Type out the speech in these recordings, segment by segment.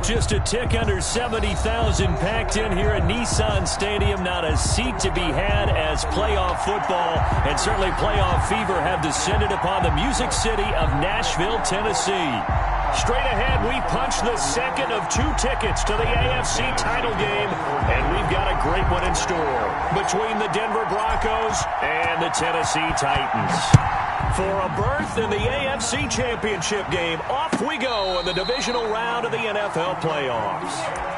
Just a tick under 70,000 packed in here at Nissan Stadium. Not a seat to be had as playoff football and certainly playoff fever have descended upon the Music City of Nashville, Tennessee. Straight ahead, we punch the second of 2 tickets to the AFC title game, and we've got a great one in store between the Denver Broncos and the Tennessee Titans. For a berth in the AFC Championship game, off we go in the divisional round of the NFL playoffs.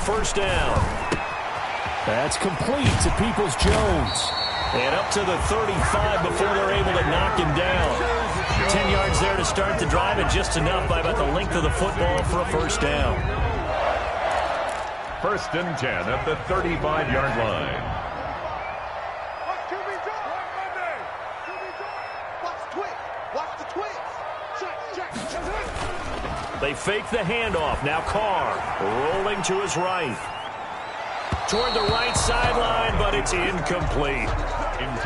First down. That's complete to Peoples-Jones. And up to the 35 before they're able to knock him down. 10 yards there to start the drive, and just enough by about the length of the football for a first down. First and 10 at the 35-yard line. They fake the handoff. Now Carr rolling to his right. Toward the right sideline, but it's incomplete.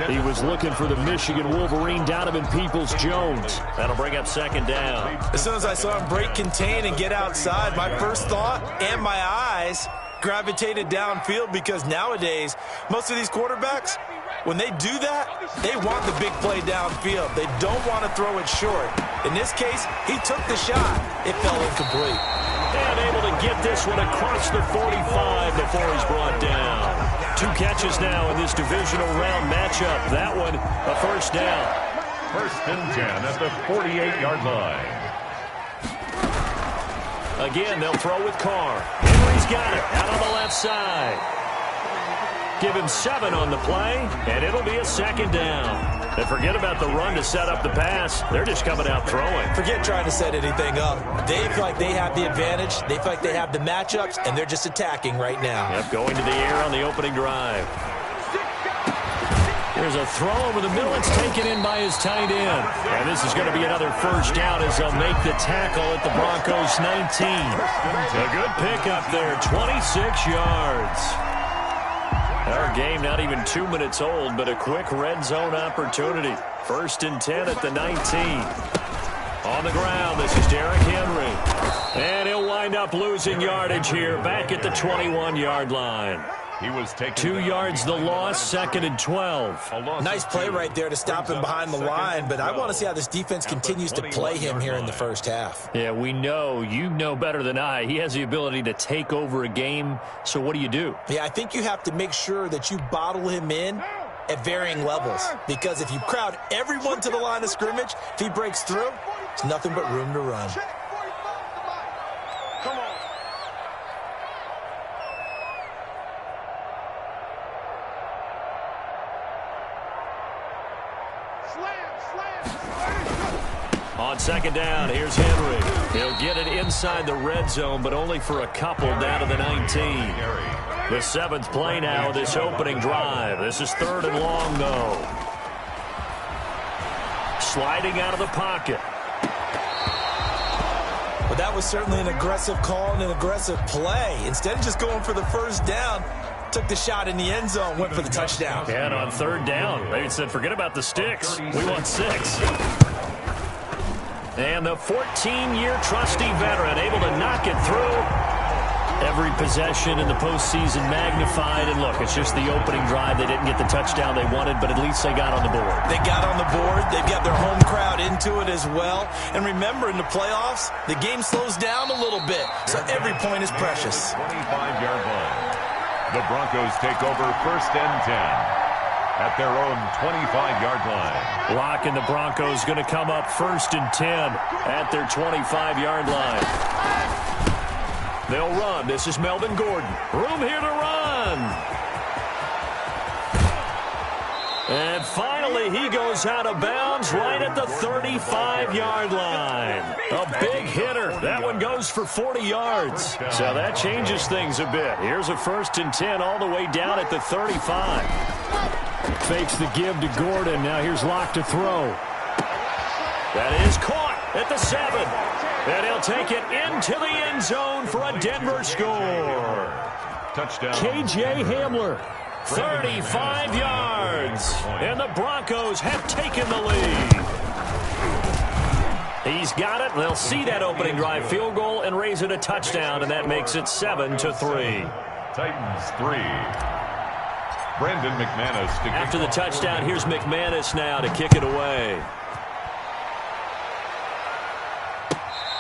He was looking for the Michigan Wolverine, Donovan Peoples-Jones. That'll bring up second down. As soon as I saw him break contain and get outside, my first thought and my eyes gravitated downfield, because nowadays, most of these quarterbacks, when they do that, they want the big play downfield. They don't want to throw it short. In this case, he took the shot. It fell incomplete. And able to get this one across the 45 before he's brought down. 2 catches now in this divisional round matchup. That one, a first down. First and 10 at the 48-yard line. Again, they'll throw with Carr. Henry's got it out on the left side. Give him 7 on the play, and it'll be a second down. And forget about the run to set up the pass. They're just coming out throwing. Forget trying to set anything up. They feel like they have the advantage. They feel like they have the matchups, and they're just attacking right now. Yep, going to the air on the opening drive. There's a throw over the middle. It's taken in by his tight end. And this is going to be another first down as they'll make the tackle at the Broncos 19. A good pickup there, 26 yards. Our game not even 2 minutes old, but a quick red zone opportunity. First and 10 at the 19. On the ground, this is Derrick Henry. And he'll wind up losing yardage here back at the 21-yard line. He was taking 2 yards the loss, second and 12. Nice play right there to stop him behind the line, but I want to see how this defense continues to play him here in the first half. Yeah, we know. You know better than I. He has the ability to take over a game, so what do? Yeah, I think you have to make sure that you bottle him in at varying levels, because if you crowd everyone to the line of scrimmage, if he breaks through, it's nothing but room to run. On second down, here's Henry. He'll get it inside the red zone, but only for a couple down to the 19. The 7th play now of this opening drive. This is third and long, though. Sliding out of the pocket. Well, that was certainly an aggressive call and an aggressive play. Instead of just going for the first down, took the shot in the end zone, went for the touchdown. And on third down, they said, forget about the sticks. We want 6. And the 14-year trusty veteran able to knock it through. Every possession in the postseason magnified. And look, it's just the opening drive. They didn't get the touchdown they wanted, but at least they got on the board. They got on the board. They've got their home crowd into it as well. And remember, in the playoffs, the game slows down a little bit. So every point is precious. 25-yard line. The Broncos take over first and 10. At their own 25-yard line. Lock and the Broncos going to come up first and 10 at their 25-yard line. They'll run. This is Melvin Gordon. Room here to run. And finally, he goes out of bounds right at the 35-yard line. A big hitter. That one goes for 40 yards. So that changes things a bit. Here's a 1st and 10 all the way down at the 35. Fakes the give to Gordon. Now here's Locke to throw. That is caught at the 7. And he'll take it into the end zone for a Denver score. Touchdown. K.J. Hamler. 35 yards, and the Broncos have taken the lead. He's got it. They'll see that opening drive field goal and raise it a touchdown, and that makes it 7-3. Titans 3. Brandon McManus. After the touchdown, here's McManus now to kick it away.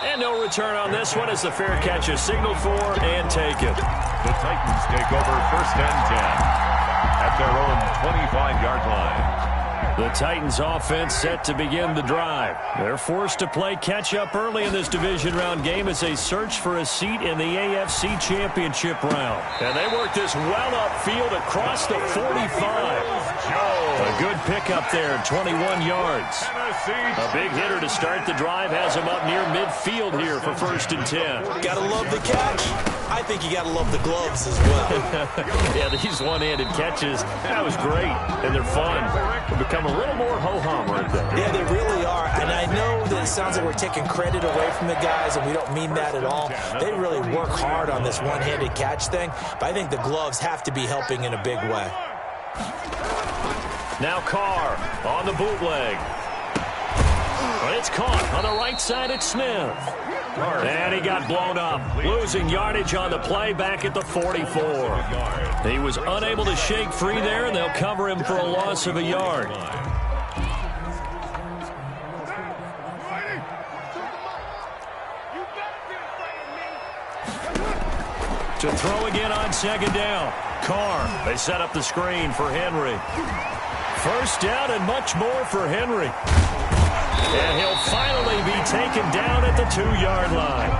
And no return on this one as the fair catch is signaled for and taken. The Titans take over 1st and 10. At their own 25-yard line. The Titans offense set to begin the drive. They're forced to play catch-up early in this division round game as they search for a seat in the AFC Championship round. And they work this well upfield across the 45. A good pickup there, 21 yards. A big hitter to start the drive has him up near midfield here for 1st and 10. Gotta love the catch. I think you gotta love the gloves as well. Yeah, these one-handed catches, that was great, and they're fun. They become a little more ho-hum right there. Yeah, they really are, and I know that it sounds like we're taking credit away from the guys, and we don't mean that at all. They really work hard on this one-handed catch thing, but I think the gloves have to be helping in a big way. Now Carr on the bootleg. But it's caught on the right side at Smith. And he got blown up, losing yardage on the play back at the 44. He was unable to shake free there, and they'll cover him for a loss of a yard. To throw again on 2nd down. Carr, they set up the screen for Henry. 1st down and much more for Henry. And he'll finally be taken down at the 2-yard line.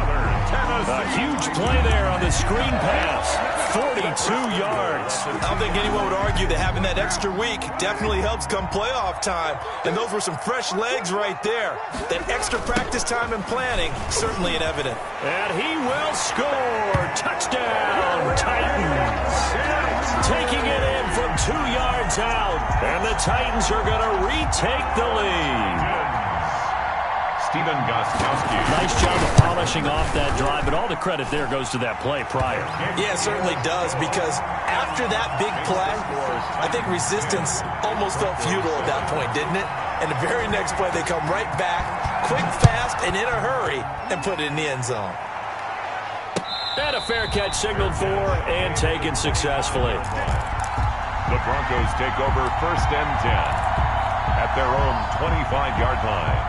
A huge play there on the screen pass. 42 yards. I don't think anyone would argue that having that extra week definitely helps come playoff time. And those were some fresh legs right there. That extra practice time and planning, certainly in evident. And he will score. Touchdown, Titans. Taking it in from 2 yards out. And the Titans are going to retake the lead. Stephen Gostkowski. Nice job of polishing off that drive, but all the credit there goes to that play prior. Yeah, it certainly does, because after that big play, I think resistance almost felt futile at that point, didn't it? And the very next play, they come right back, quick, fast, and in a hurry, and put it in the end zone. And a fair catch signaled for and taken successfully. The Broncos take over 1st and 10 at their own 25-yard line.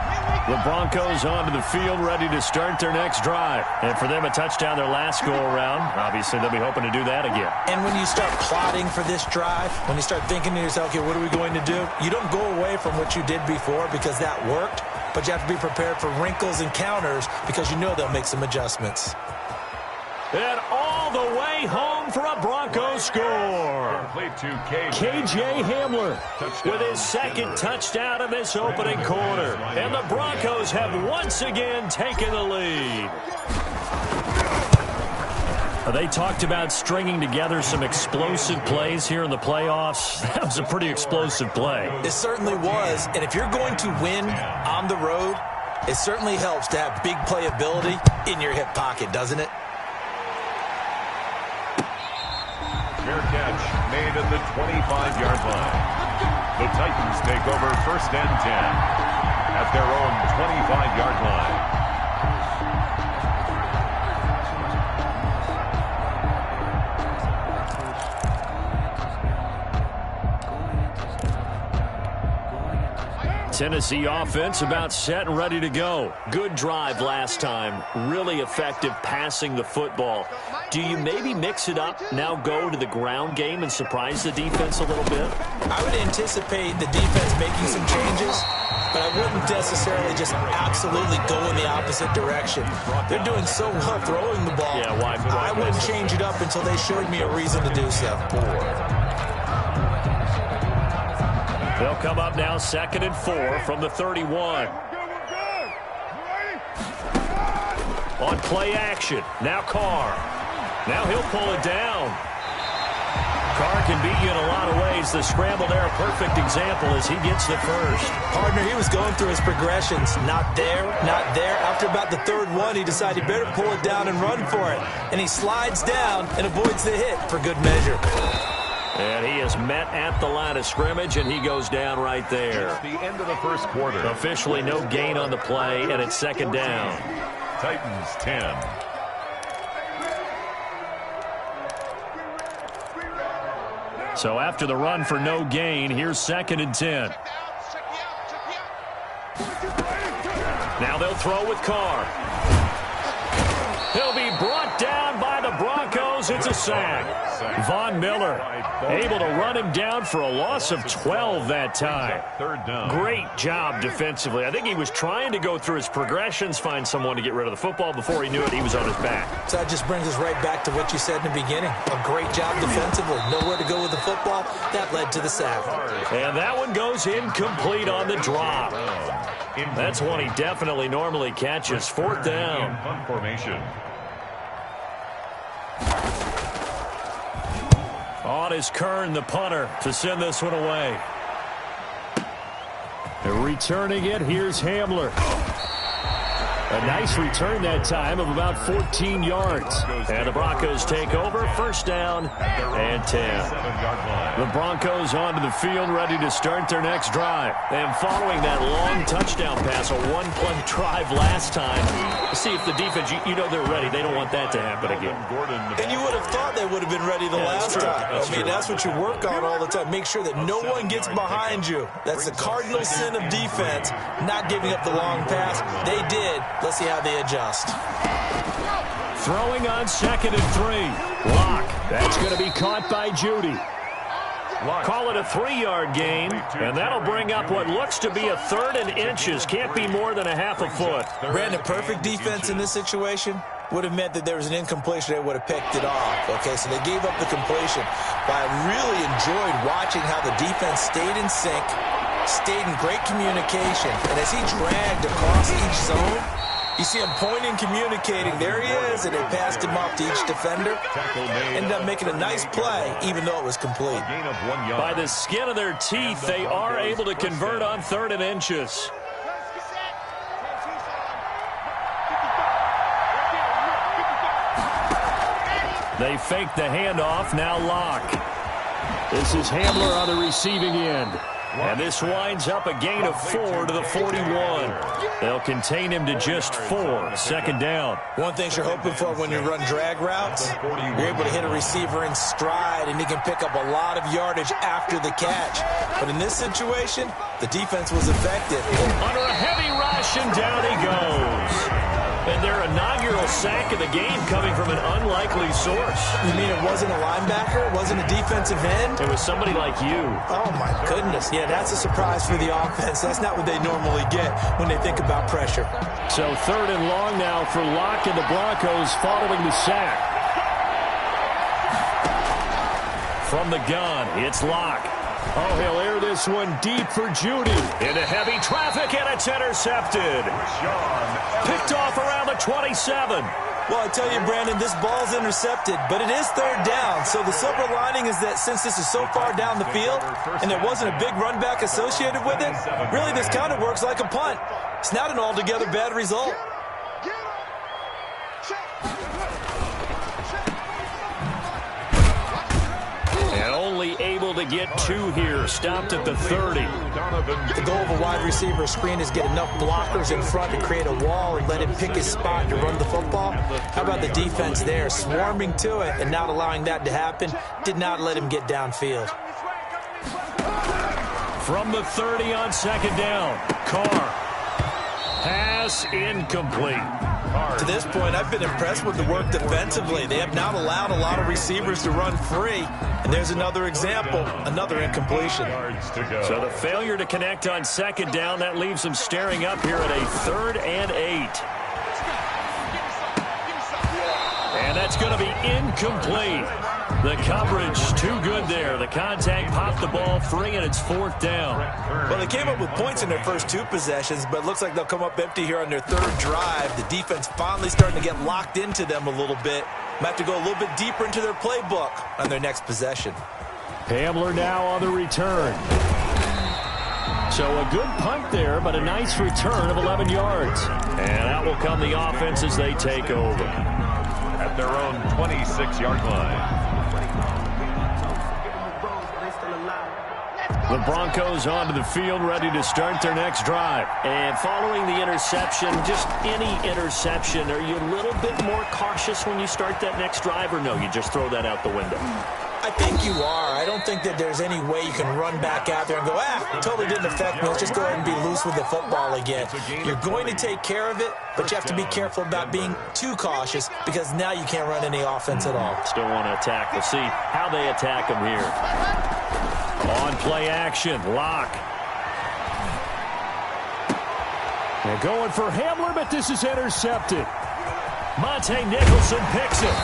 The Broncos onto the field, ready to start their next drive. And for them, a touchdown their last go-around. Obviously, they'll be hoping to do that again. And when you start plotting for this drive, when you start thinking to yourself, okay, what are we going to do? You don't go away from what you did before because that worked, but you have to be prepared for wrinkles and counters because you know they'll make some adjustments. And all the way home for a Broncos score. K.J. Hamler with his 2nd touchdown of this opening quarter. And the Broncos have once again taken the lead. They talked about stringing together some explosive plays here in the playoffs. That was a pretty explosive play. It certainly was. And if you're going to win on the road, it certainly helps to have big playability in your hip pocket, doesn't it? Fair catch made at the 25-yard line. The Titans take over 1st and 10 at their own 25-yard line. Tennessee offense about set and ready to go. Good drive last time. Really effective passing the football. Do you maybe mix it up, now go to the ground game and surprise the defense a little bit? I would anticipate the defense making some changes, but I wouldn't necessarily just absolutely go in the opposite direction. They're doing so well throwing the ball. Yeah, why I wouldn't change it up until they showed me a reason to do so. They'll come up now 2nd and 4 from the 31. On play action. Now Carr. Now he'll pull it down. Carr can beat you in a lot of ways. The scramble there, a perfect example as he gets the first. Partner, he was going through his progressions. Not there, not there. After about the 3rd one, he decided he better pull it down and run for it. And he slides down and avoids the hit for good measure. And he is met at the line of scrimmage, and he goes down right there. It's the end of the first quarter. Officially no gain on the play, and it's 2nd down. Titans 10. So after the run for no gain, here's 2nd and 10. Now they'll throw with Carr. He'll be brought down by the Broncos. It's a sack. Von Miller able to run him down for a loss of 12 that time. 3rd down. Great job defensively. I think he was trying to go through his progressions, find someone to get rid of the football. Before he knew it, he was on his back. So that just brings us right back to what you said in the beginning. A great job defensively. Nowhere to go with the football. That led to the sack. And that one goes incomplete on the drop. That's one he definitely normally catches. 4th down. Punt formation. On is Kern, the punter, to send this one away. Returning it, here's Hamler. A nice return that time of about 14 yards. And the Broncos take over, 1st down and 10. The Broncos onto the field, ready to start their next drive. And following that long touchdown pass, a one-play drive last time, see if the defense, you know they're ready. They don't want that to happen again. And you would have thought they would have been ready the last time. I mean, that's what you work on all the time. Make sure that no one gets behind you. That's the cardinal sin of defense, not giving up the long pass. They did. Let's see how they adjust. Throwing on 2nd and 3. Lock. That's going to be caught by Judy. Call it a 3-yard gain, and that'll bring up what looks to be a 3rd and inches. Can't be more than a half a foot. Brandon, perfect defense in this situation would have meant that there was an incompletion. They would have picked it off. Okay, so they gave up the completion. But I really enjoyed watching how the defense stayed in sync, stayed in great communication, and as he dragged across each zone, you see him pointing, communicating. There he is, and they passed him off to each defender. Ended up making a nice play, even though it was complete. By the skin of their teeth, they are able to convert on 3rd and inches. They fake the handoff, now Lock. This is Hamler on the receiving end. And this winds up a gain of 4 to the 41. They'll contain him to just 4. 2nd down. One thing you're hoping for when you run drag routes, you're able to hit a receiver in stride, and he can pick up a lot of yardage after the catch. But in this situation, the defense was effective. Under a heavy rush, and down he goes. And their inaugural sack of the game coming from an unlikely source. You mean it wasn't a linebacker? It wasn't a defensive end? It was somebody like you. Oh, my goodness. Yeah, that's a surprise for the offense. That's not what they normally get when they think about pressure. So 3rd and long now for Locke and the Broncos following the sack. From the gun, it's Locke. Oh, he'll air this one deep for Judy. Into heavy traffic, and it's intercepted. Picked off around the 27. Well, I tell you, Brandon, this ball's intercepted, but it is 3rd down. So the silver lining is that since this is so far down the field and there wasn't a big run back associated with it, really this kind of works like a punt. It's not an altogether bad result. And only able to get 2 here. Stopped at the 30. The goal of a wide receiver screen is get enough blockers in front to create a wall and let him pick his spot to run the football. How about the defense there, swarming to it and not allowing that to happen? Did not let him get downfield. From the 30 on 2nd down, Carr. Pass incomplete. To this point, I've been impressed with the work defensively. They have not allowed a lot of receivers to run free. And there's another example, another incompletion. So the failure to connect on 2nd down, that leaves them staring up here at a 3rd and 8. And that's going to be incomplete. The coverage too good there. The contact popped the ball free, and it's 4th down. Well, they came up with points in their first 2 possessions, but it looks like they'll come up empty here on their 3rd drive. The defense finally starting to get locked into them a little bit. Might have to go a little bit deeper into their playbook on their next possession. Hamler now on the return. So a good punt there, but a nice return of 11 yards. And out will come the offense as they take over. At their own 26-yard line. The Broncos onto the field, ready to start their next drive. And following the interception, just any interception, are you a little bit more cautious when you start that next drive, or no, you just throw that out the window? I think you are. I don't think that there's any way you can run back out there and go, totally didn't affect me. Let's just go ahead and be loose with the football again. You're going to take care of it, but you have to be careful about being too cautious because now you can't run any offense at all. Still want to attack. We'll see how they attack them here. On play action, Locke. They're going for Hamler, but this is intercepted. Monte Nicholson picks it.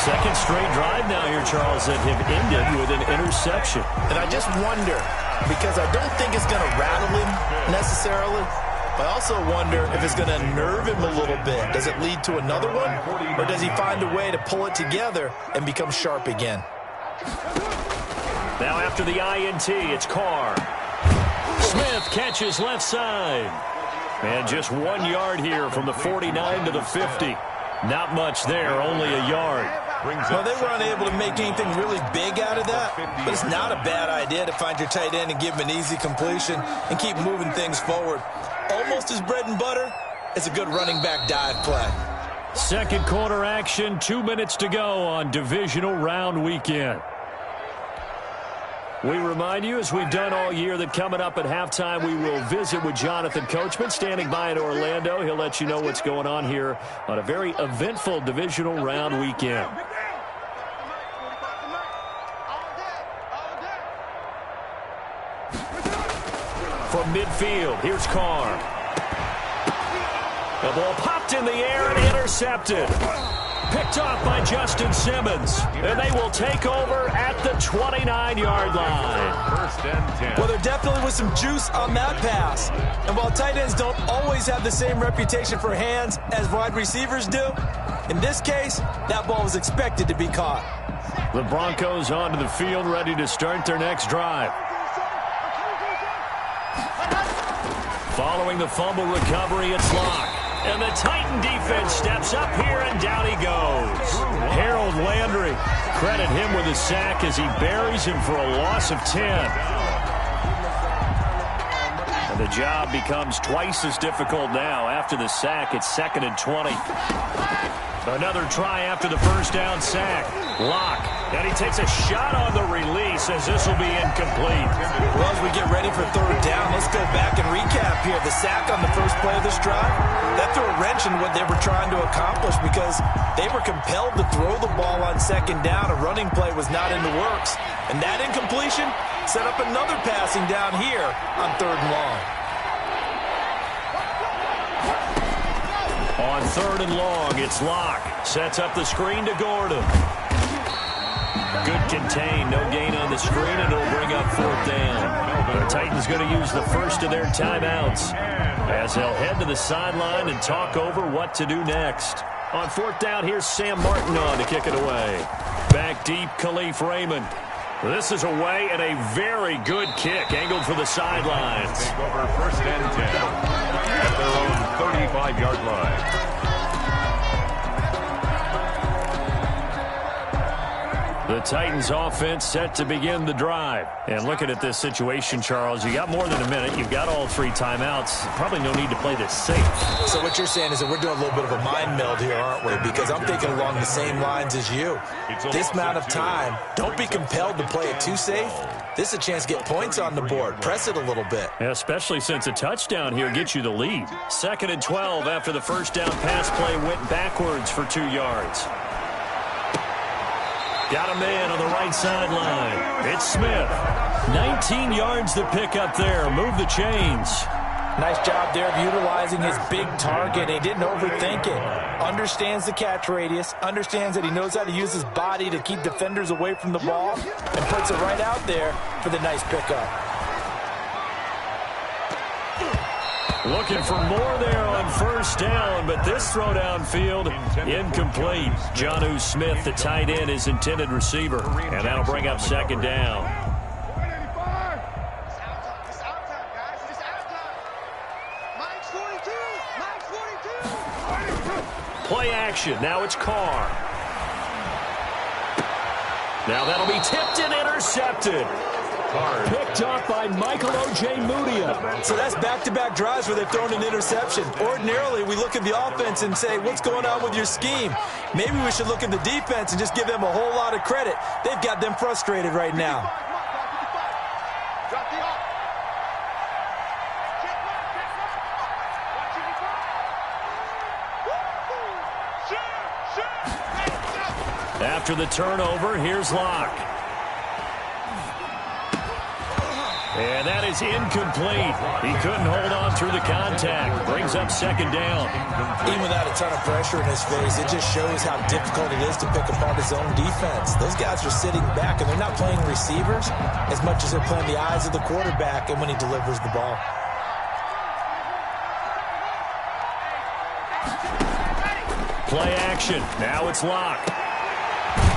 Second straight drive now here, Charles, that have ended with an interception. And I just wonder, because I don't think it's going to rattle him necessarily, but I also wonder if it's going to nerve him a little bit. Does it lead to another one? Or does he find a way to pull it together and become sharp again? Now after the INT, it's Carr. Smith catches left side. And just 1 yard here from the 49 to the 50. Not much there, only a yard. Well, they were unable to make anything really big out of that, but it's not a bad idea to find your tight end and give him an easy completion and keep moving things forward. Almost his bread and butter. It's a good running back dive play. Second quarter action, 2 minutes to go on divisional round weekend. We remind you, as we've done all year, that coming up at halftime, we will visit with Jonathan Coachman, standing by in Orlando. He'll let you know what's going on here on a very eventful divisional round weekend. From midfield, here's Carr. The ball popped in the air and intercepted. Picked off by Justin Simmons. And they will take over at the 29-yard line. First and 10. Well, there definitely was some juice on that pass. And while tight ends don't always have the same reputation for hands as wide receivers do, in this case, that ball was expected to be caught. The Broncos onto the field, ready to start their next drive. Following the fumble recovery, it's Locke. And the Titan defense steps up here, and down he goes. Harold Landry, credit him with a sack as he buries him for a loss of 10. And the job becomes twice as difficult now. After the sack, it's 2nd and 20. Another try after the first down sack. Locke, and he takes a shot on the release as this will be incomplete. Well, as we get ready for third down, let's go back and recap here. The sack on the first play of this drive, that threw a wrench in what they were trying to accomplish because they were compelled to throw the ball on second down. A running play was not in the works. And that incompletion set up another passing down here on 3rd and long. On 3rd and long, it's Locke. Sets up the screen to Gordon. Good contain, no gain on the screen, and it'll bring up 4th down. The Titans going to use the first of their timeouts as they'll head to the sideline and talk over what to do next. On 4th down, here's Sam Martin on to kick it away. Back deep, Khalif Raymond. This is away and a very good kick, angled for the sidelines. Take over 1st and 10 at their own 35-yard line. The Titans offense set to begin the drive. And looking at this situation, Charles, you got more than a minute. You've got all 3 timeouts. Probably no need to play this safe. So what you're saying is that we're doing a little bit of a mind meld here, aren't we? Because I'm thinking along the same lines as you. This amount of time, don't be compelled to play it too safe. This is a chance to get points on the board. Press it a little bit. Yeah, especially since a touchdown here gets you the lead. 2nd and 12 after the first down pass play went backwards for 2 yards. Got a man on the right sideline. It's Smith. 19 yards to pick up there. Move the chains. Nice job there of utilizing his big target. He didn't overthink it. Understands the catch radius, understands that he knows how to use his body to keep defenders away from the ball, and puts it right out there for the nice pickup. Looking for more there on first down, but this throw downfield incomplete. Jonnu Smith, the tight end, his intended receiver, and that'll bring up second down. Play action. Now it's Carr. Now that'll be tipped and intercepted. Picked up by Michael Ojemudia. So that's back-to-back drives where they've thrown an interception. Ordinarily, we look at the offense and say, what's going on with your scheme? Maybe we should look at the defense and just give them a whole lot of credit. They've got them frustrated right now. After the turnover, here's Locke. And that is incomplete. He couldn't hold on through the contact. Brings up second down. Even without a ton of pressure in his face, it just shows how difficult it is to pick apart his own defense. Those guys are sitting back, and they're not playing receivers as much as they're playing the eyes of the quarterback and when he delivers the ball. Play action. Now it's Locke.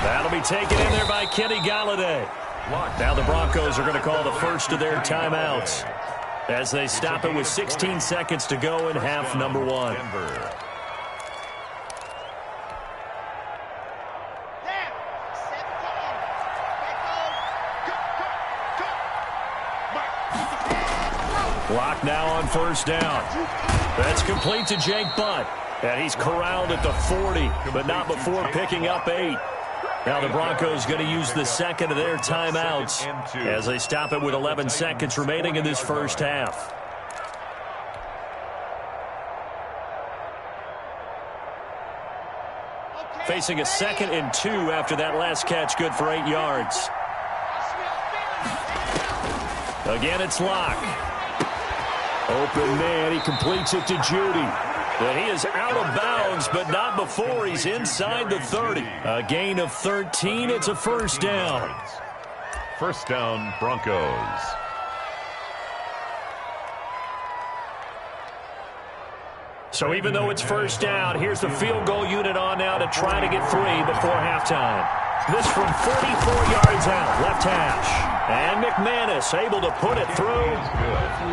That'll be taken in there by Kenny Golladay. Now the Broncos are going to call the first of their timeouts as they stop it with 16 seconds to go in half number one. Locke now on first down. That's complete to Jake Butt. And he's corralled at the 40, but not before picking up 8. Now the Broncos going to use the second of their timeouts as they stop it with 11 seconds remaining in this first half. Facing a 2nd and 2 after that last catch, good for 8 yards. Again, it's Locke. Open man, he completes it to Judy. But he is out of bounds, but not before he's inside the 30. A gain of 13. It's a first down. First down, Broncos. So even though it's first down, here's the field goal unit on now to try to get 3 before halftime. This from 44 yards out, left hash. And McManus able to put it through.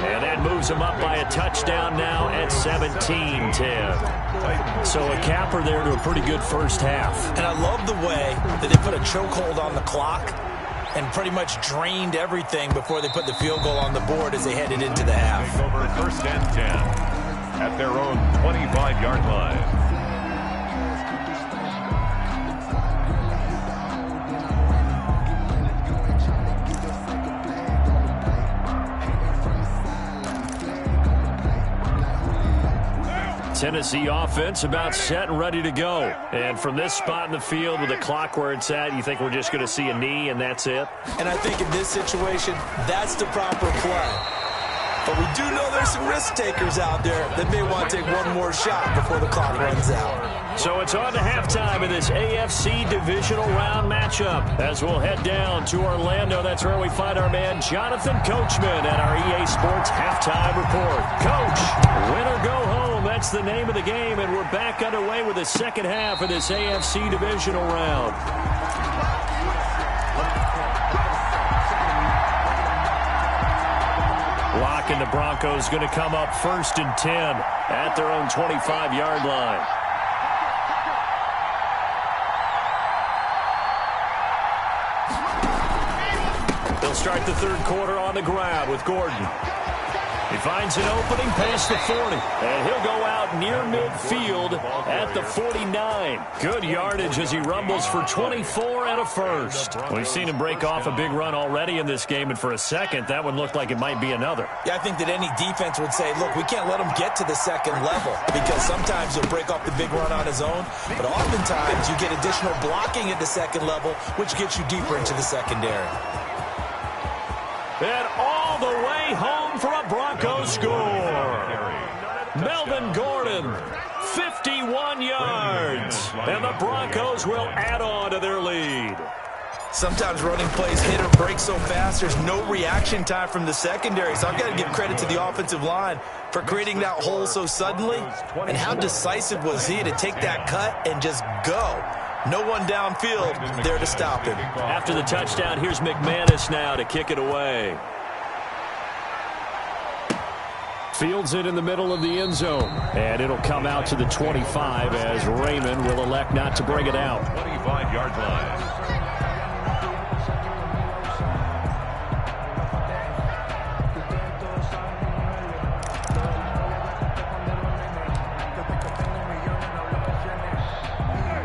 And that moves him up by a touchdown now at 17-10. So a capper there to a pretty good first half. And I love the way that they put a chokehold on the clock and pretty much drained everything before they put the field goal on the board as they headed into the half. Over first and 10 at their own 25-yard line. Tennessee offense about set and ready to go. And from this spot in the field with the clock where it's at, you think we're just going to see a knee and that's it? And I think in this situation, that's the proper play. But we do know there's some risk takers out there that may want to take one more shot before the clock runs out. So it's on to halftime in this AFC divisional round matchup. As we'll head down to Orlando, that's where we find our man Jonathan Coachman at our EA Sports Halftime Report. Coach, win or go home, that's the name of the game, and we're back underway with the second half of this AFC divisional round. Locke and the Broncos going to come up first and 10 at their own 25-yard line. They'll start the third quarter on the ground with Gordon. He finds an opening past the 40, and he'll go out near midfield at the 49. Good yardage as he rumbles for 24 and a first. We've seen him break off a big run already in this game, and for a second, that one looked like it might be another. Yeah, I think that any defense would say, look, we can't let him get to the second level because sometimes he'll break off the big run on his own, but oftentimes you get additional blocking at the second level, which gets you deeper into the secondary. And all the way home for a Broncos score. And the Broncos will add on to their lead. Sometimes running plays hit or break so fast, there's no reaction time from the secondary. So I've got to give credit to the offensive line for creating that hole so suddenly. And how decisive was he to take that cut and just go? No one downfield there to stop him. After the touchdown, here's McManus now to kick it away. Fields it in the middle of the end zone. And it'll come out to the 25 as Raymond will elect not to bring it out. 25-yard line.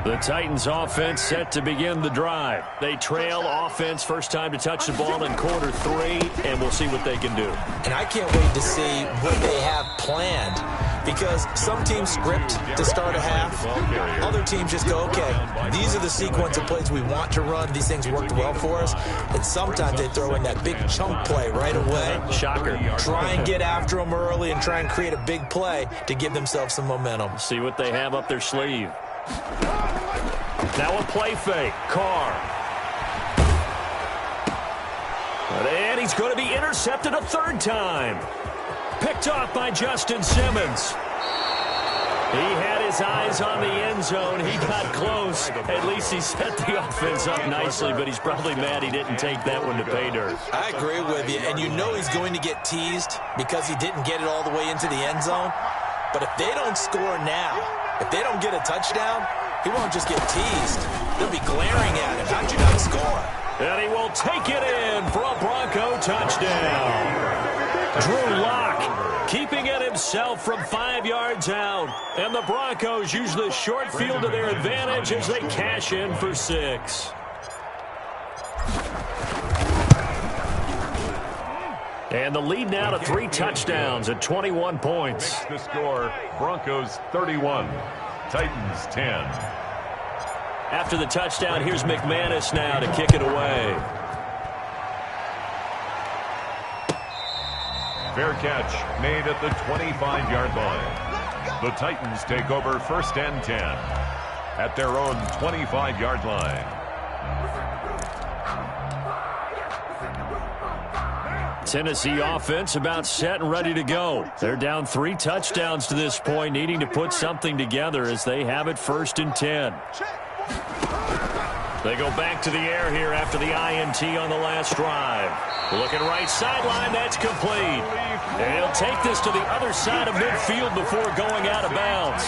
The Titans offense set to begin the drive. They trail offense first time to touch the ball in quarter 3, and we'll see what they can do. And I can't wait to see what they have planned, because some teams script to start a half. Other teams just go, okay, these are the sequence of plays we want to run. These things worked well for us. And sometimes they throw in that big chunk play right away. Shocker. Try and get after them early and try and create a big play to give themselves some momentum. See what they have up their sleeve. Now a play fake. Carr. And he's going to be intercepted a third time. Picked off by Justin Simmons. He had his eyes on the end zone. He got close. At least he set the offense up nicely, but he's probably mad he didn't take that one to pay dirt. I agree with you, and you know he's going to get teased because he didn't get it all the way into the end zone. But if they don't score now, if they don't get a touchdown, he won't just get teased. They'll be glaring at him. How'd you not score? And he will take it in for a Bronco touchdown. Drew Lock keeping it himself from 5 yards out. And the Broncos use the short field to their advantage as they cash in for 6. And the lead now to 3 touchdowns at 21 points. The score, Broncos 31, Titans 10. After the touchdown, here's McManus now to kick it away. Fair catch made at the 25-yard line. The Titans take over first and 10 at their own 25-yard line. Tennessee offense about set and ready to go. They're down 3 touchdowns to this point, needing to put something together as they have it first and 10. They go back to the air here after the INT on the last drive. Looking right sideline, that's complete. And he'll take this to the other side of midfield before going out of bounds.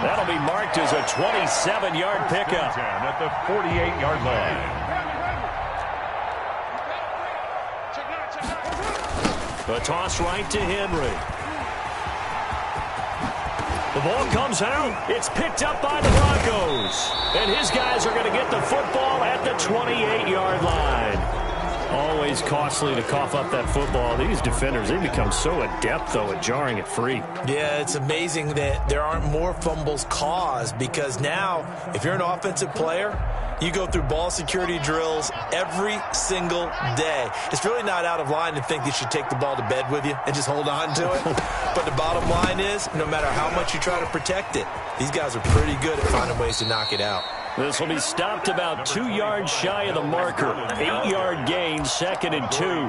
That'll be marked as a 27-yard pickup. At the 48-yard line. A toss right to Henry. The ball comes out. It's picked up by the Broncos. And his guys are going to get the football at the 28-yard line. Always costly to cough up that football. These defenders, they become so adept, though, at jarring it free. Yeah, it's amazing that there aren't more fumbles caused, because now, if you're an offensive player, you go through ball security drills every single day. It's really not out of line to think you should take the ball to bed with you and just hold on to it. But the bottom line is, no matter how much you try to protect it, these guys are pretty good at finding ways to knock it out. This will be stopped about 2 yards shy of the marker. 8-yard gain, 2nd and 2.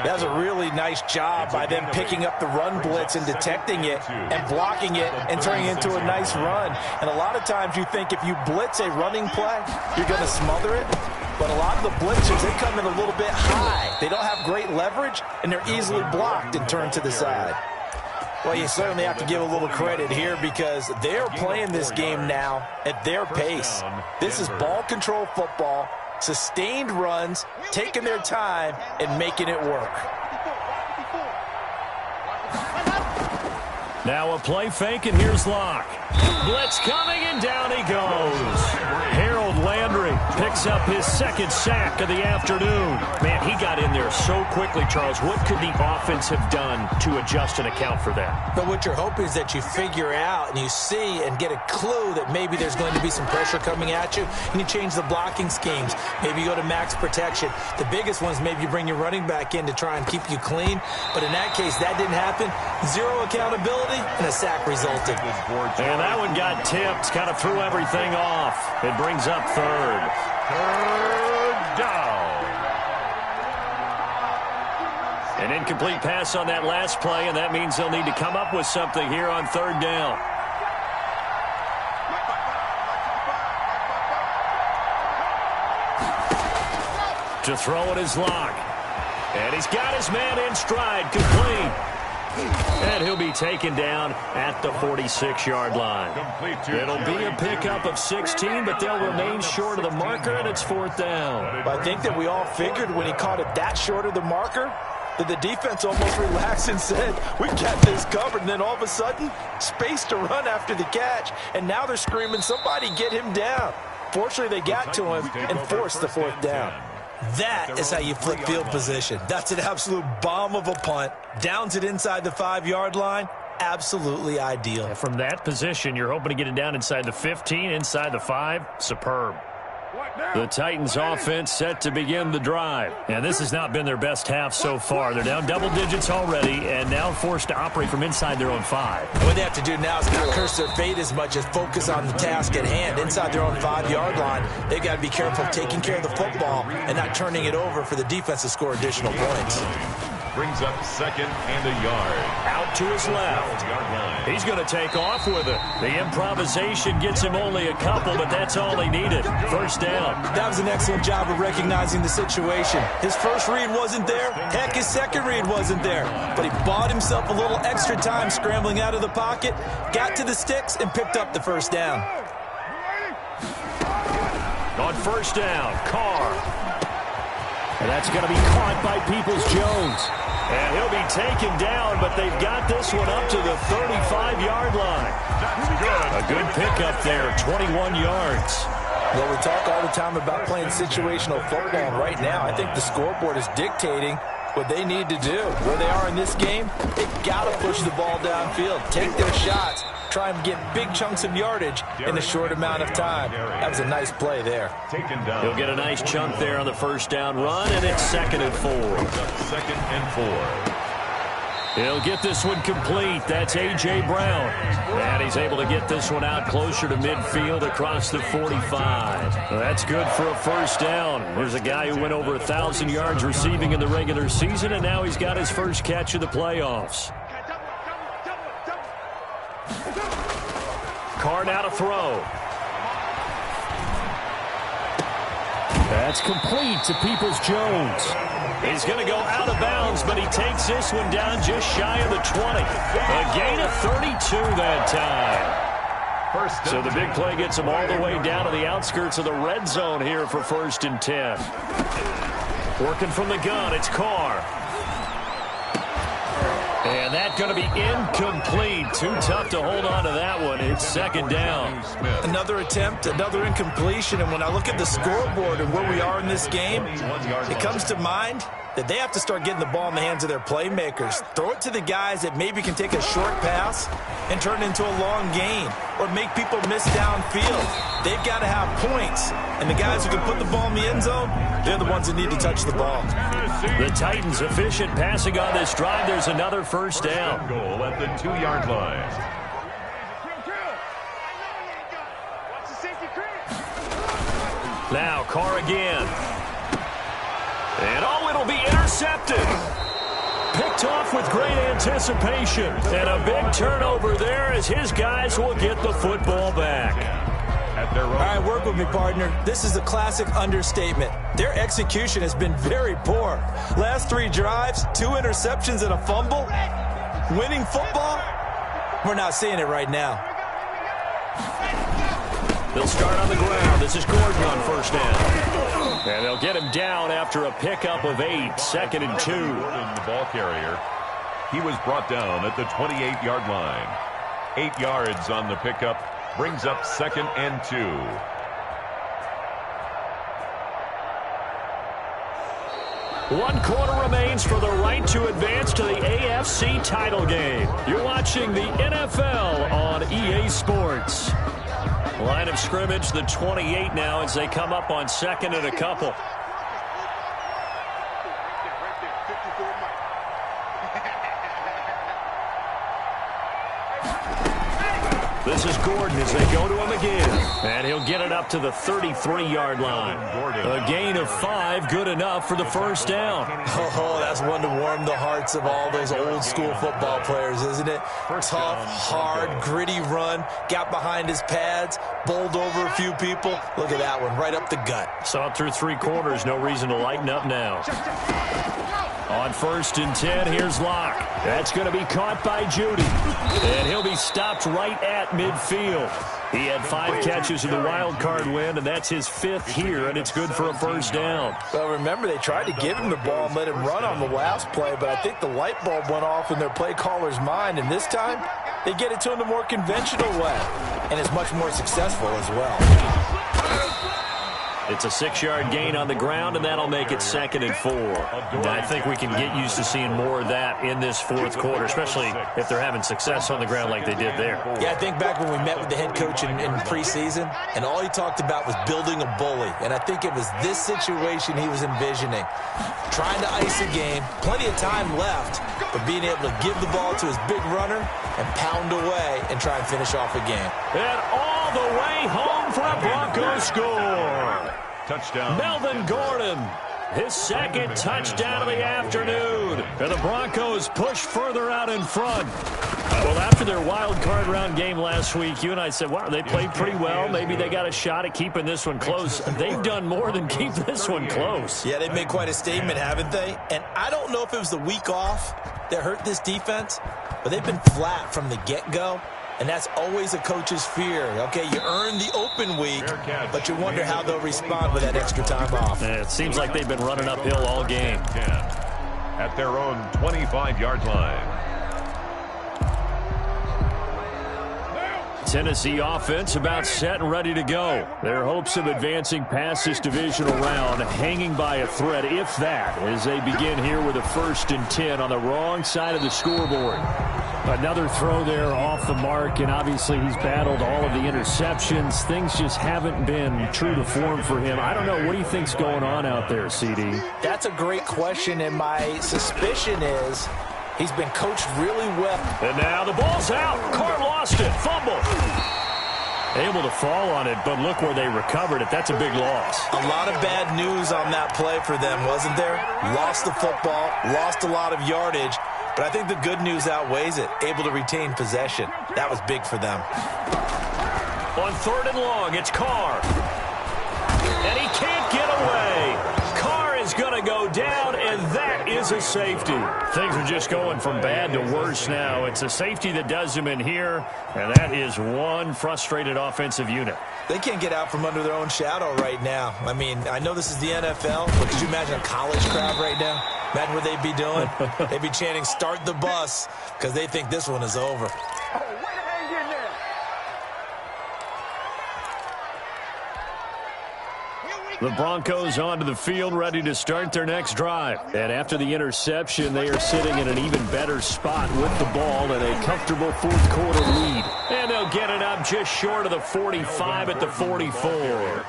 That's a really nice job by them picking up the run blitz and detecting it and blocking it and turning it into a nice run. And a lot of times you think if you blitz a running play, you're going to smother it. But a lot of the blitzers, they come in a little bit high. They don't have great leverage, and they're easily blocked and turned to the side. Well, you certainly have to give a little credit here, because they're playing this game now at their pace. This is ball control football, sustained runs, taking their time, and making it work. Now a play fake, and here's Locke. Blitz coming, and down he goes. Harold Landry picks up his second sack of the afternoon. Man, he got in there so quickly, Charles. What could the offense have done to adjust and account for that? But what you're hoping is that you figure out and you see and get a clue that maybe there's going to be some pressure coming at you, and you change the blocking schemes. Maybe you go to max protection. The biggest one is maybe you bring your running back in to try and keep you clean. But in that case, that didn't happen. Zero accountability, and a sack resulted. And that one got tipped, kind of threw everything off. It brings up third. Third down. An incomplete pass on that last play, and that means they'll need to come up with something here on third down. To throw it is Locke. And he's got his man in stride, complete. And he'll be taken down at the 46-yard line. It'll be a pickup of 16, but they'll remain short of the marker, and it's fourth down. But I think that we all figured when he caught it that short of the marker that the defense almost relaxed and said, we got this covered. And then all of a sudden, space to run after the catch. And now they're screaming, somebody get him down. Fortunately, they got to him and forced the fourth down. That is how you flip field position. That's an absolute bomb of a punt. Downs it inside the 5-yard line. Absolutely ideal. And from that position, you're hoping to get it down inside the 15, inside the 5. Superb. The Titans offense set to begin the drive. And this has not been their best half so far. They're down double digits already and now forced to operate from inside their own 5. What they have to do now is not curse their fate as much as focus on the task at hand. Inside their own 5-yard line, they've got to be careful of taking care of the football and not turning it over for the defense to score additional points. Brings up second and a yard. Out to his left. He's going to take off with it. The improvisation gets him only a couple, but that's all he needed. First down. That was an excellent job of recognizing the situation. His first read wasn't there. Heck, his second read wasn't there. But he bought himself a little extra time scrambling out of the pocket, got to the sticks, and picked up the first down. On first down, Carr. And that's going to be caught by Peoples-Jones. And he'll be taken down, but they've got this one up to the 35-yard line. A good pickup there, 21 yards. Well, we talk all the time about playing situational football. Right now, I think the scoreboard is dictating what they need to do. Where they are in this game, they've got to push the ball downfield, take their shots, try and get big chunks of yardage in a short amount of time. That was a nice play there. He'll get a nice chunk there on the first down run, and it's 2nd and 4. Second and 4. He'll get this one complete. That's A.J. Brown. And he's able to get this one out closer to midfield across the 45. Well, that's good for a first down. There's a guy who went over 1,000 yards receiving in the regular season, and now he's got his first catch of the playoffs. Carr now to throw. That's complete to Peoples-Jones. He's going to go out of bounds, but he takes this one down just shy of the 20. A gain of 32 that time. So the big play gets him all the way down to the outskirts of the red zone here for 1st and 10. Working from the gun, it's Carr. And that's going to be incomplete. Too tough to hold on to that one. It's 2nd down. Another attempt, another incompletion. And when I look at the scoreboard and where we are in this game, it comes to mind that they have to start getting the ball in the hands of their playmakers. Throw it to the guys that maybe can take a short pass and turn it into a long gain or make people miss downfield. They've got to have points. And the guys who can put the ball in the end zone, they're the ones that need to touch the ball. The Titans efficient passing on this drive. There's another first down. Goal at the 2-yard line. Now Carr again. And it'll be intercepted. Picked off with great anticipation. And a big turnover there as his guys will get the football back. All right, work with me, partner. This is a classic understatement. Their execution has been very poor. Last 3 drives, 2 interceptions and a fumble. Winning football? We're not seeing it right now. They'll start on the ground. This is Gordon on first down. And they'll get him down after a pickup of 8. 2nd and 2. Gordon, the ball carrier. He was brought down at the 28-yard line. 8 yards on the pickup. Brings up 2nd and 2. 1 quarter remains for the right to advance to the AFC title game. You're watching the NFL on EA Sports. Line of scrimmage, the 28 now as they come up on 2nd and a couple. This is Gordon as they go to him again. And he'll get it up to the 33-yard line. A gain of 5, good enough for the first down. Oh, that's one to warm the hearts of all those old-school football players, isn't it? Tough, hard, gritty run. Got behind his pads, bowled over a few people. Look at that one, right up the gut. Saw it through 3 quarters. No reason to lighten up now. On 1st and 10, here's Locke. That's going to be caught by Judy. And he'll be stopped right at midfield. He had 5 catches in the wild card win, and that's his 5th here, and it's good for a first down. Well, remember, they tried to give him the ball and let him run on the last play, but I think the light bulb went off in their play caller's mind, and this time they get it to him the more conventional way, and it's much more successful as well. It's a 6-yard gain on the ground, and that'll make it 2nd and 4. And I think we can get used to seeing more of that in this 4th quarter, especially if they're having success on the ground like they did there. Yeah, I think back when we met with the head coach in preseason, and all he talked about was building a bully. And I think it was this situation he was envisioning. Trying to ice a game, plenty of time left, but being able to give the ball to his big runner and pound away and try and finish off a game. And all the way home for a Broncos score. Touchdown. Melvin Gordon, his 2nd touchdown of the afternoon. And the Broncos push further out in front. Well, after their wild card round game last week, you and I said, wow, they played pretty well. Maybe they got a shot at keeping this one close. They've done more than keep this one close. Yeah, they've made quite a statement, haven't they? And I don't know if it was the week off that hurt this defense, but they've been flat from the get-go. And that's always a coach's fear. Okay, you earn the open week, but you wonder how they'll respond with that extra time off. Yeah, it seems like they've been running uphill all game. At their own 25-yard line. Tennessee offense about set and ready to go. Their hopes of advancing past this divisional round hanging by a thread, if that, as they begin here with a 1st and 10 on the wrong side of the scoreboard. Another throw there off the mark, and obviously he's battled all of the interceptions. Things just haven't been true to form for him. I don't know. What do you think's going on out there, CD? That's a great question, and my suspicion is he's been coached really well. And now the ball's out. Carr lost it. Fumble. Able to fall on it, but look where they recovered it. That's a big loss. A lot of bad news on that play for them, wasn't there? Lost the football, lost a lot of yardage, but I think the good news outweighs it. Able to retain possession. That was big for them. On 3rd and long, it's Carr. And he can't get away. Carr is going to go down, and that is a safety. Things are just going from bad to worse now. It's a safety that does them in here, and that is one frustrated offensive unit. They can't get out from under their own shadow right now. I mean, I know this is the NFL, but could you imagine a college crowd right now? Imagine what they'd be doing. They'd be chanting, "Start the bus," because they think this one is over. The Broncos onto the field, ready to start their next drive. And after the interception, they are sitting in an even better spot with the ball and a comfortable 4th quarter lead. And they'll get it up just short of the 45 at the 44.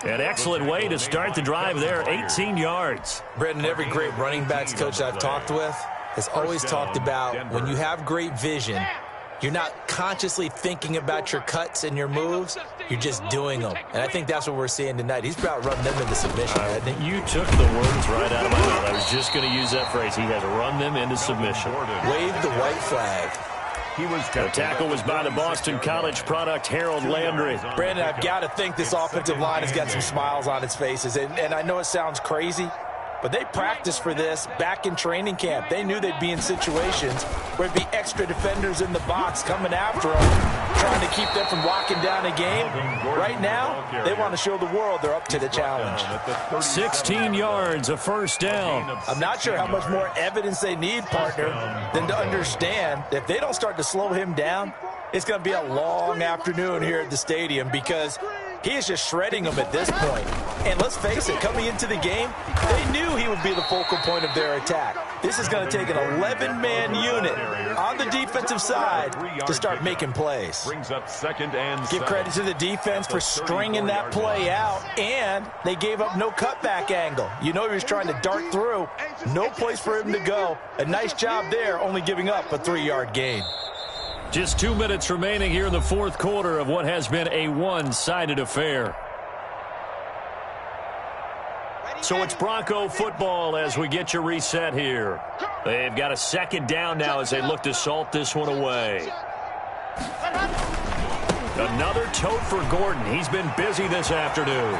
An excellent way to start the drive there, 18 yards. Brendan, every great running backs coach I've talked with has always talked about when you have great vision, you're not consciously thinking about your cuts and your moves. You're just doing them. And I think that's what we're seeing tonight. He's about running them into submission, hasn't he? You took the words right out of my mouth. I was just going to use that phrase. He has run them into submission. Wave the white flag. The tackle was by the Boston College product, Harold Landry. Brandon, I've got to think this offensive line has got some smiles on its faces. And I know it sounds crazy, but they practiced for this back in training camp. They knew they'd be in situations where it'd be extra defenders in the box coming after them, trying to keep them from locking down a game. Right now, they want to show the world they're up to the challenge. 16 yards, a first down. I'm not sure how much more evidence they need, partner, than to understand that if they don't start to slow him down, it's going to be a long afternoon here at the stadium because He is just shredding them at this point. And let's face it, coming into the game, they knew he would be the focal point of their attack. This is going to take an 11-man unit on the defensive side to start making plays. Brings up second and Give credit to the defense for stringing that play out, and they gave up no cutback angle. You know he was trying to dart through. No place for him to go. A nice job there, only giving up a 3-yard gain. Just 2 minutes remaining here in the fourth quarter of what has been a one-sided affair. So it's Bronco football as we get you reset here. They've got a second down now as they look to salt this one away. Another tote for Gordon. He's been busy this afternoon.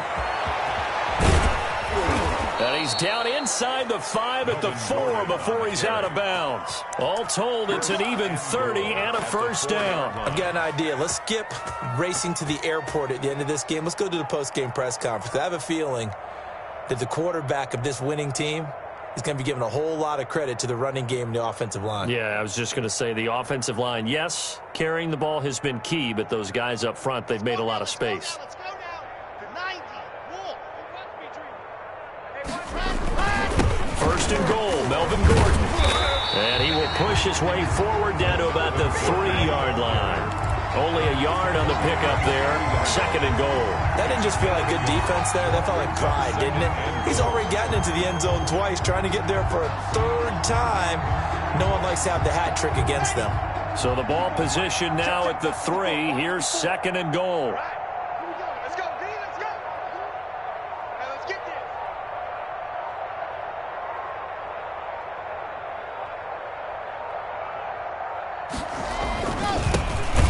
And he's down inside the 5 at the 4 before he's out of bounds. All told, it's an even 30 and a first down. I've got an idea. Let's skip racing to the airport at the end of this game. Let's go to the post-game press conference. I have a feeling that the quarterback of this winning team is going to be given a whole lot of credit to the running game and the offensive line. Yeah, I was just going to say the offensive line, yes, carrying the ball has been key, but those guys up front, they've made a lot of space. First and goal, Melvin Gordon. And he will push his way forward down to about the 3-yard line. Only a yard on the pickup there. Second and goal. That didn't just feel like good defense there. That felt like pride, didn't it? He's already gotten into the end zone twice, trying to get there for a 3rd time. No one likes to have the hat trick against them. So the ball position now at the 3. Here's second and goal.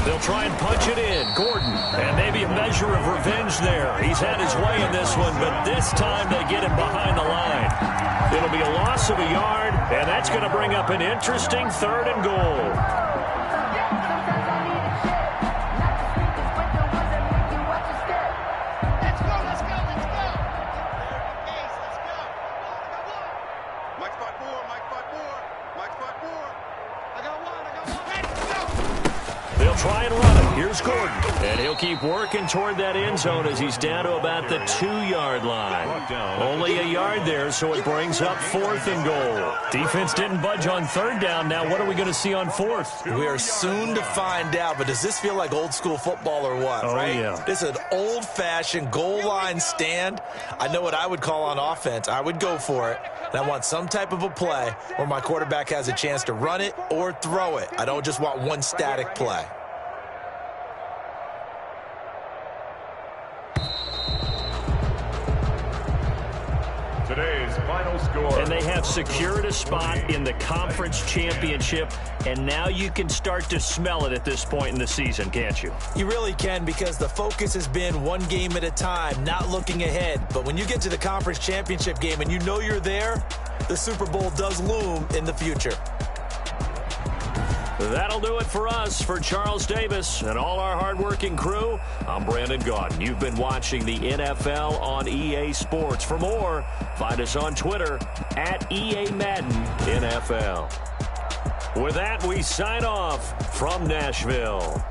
They'll try and punch it in. Gordon, and maybe a measure of revenge there. He's had his way in this one, but this time they get him behind the line. It'll be a loss of a yard, and that's going to bring up an interesting 3rd and goal. Try and run it. Here's Gordon. And he'll keep working toward that end zone as he's down to about the 2-yard line. Only a yard there, so it brings up 4th and goal. Defense didn't budge on 3rd down. Now what are we going to see on 4th? We are soon to find out, but does this feel like old school football or what, right? Yeah. This is an old-fashioned goal line stand. I know what I would call on offense. I would go for it. And I want some type of a play where my quarterback has a chance to run it or throw it. I don't just want one static play. Today's final score. And they have secured a spot in the conference championship, and now you can start to smell it at this point in the season, can't you? You really can, because the focus has been one game at a time, not looking ahead. But when you get to the conference championship game and you know you're there, the Super Bowl does loom in the future. That'll do it for us. For Charles Davis and all our hardworking crew, I'm Brandon Gaudin. You've been watching the NFL on EA Sports. For more, find us on Twitter at EA Madden NFL. With that, we sign off from Nashville.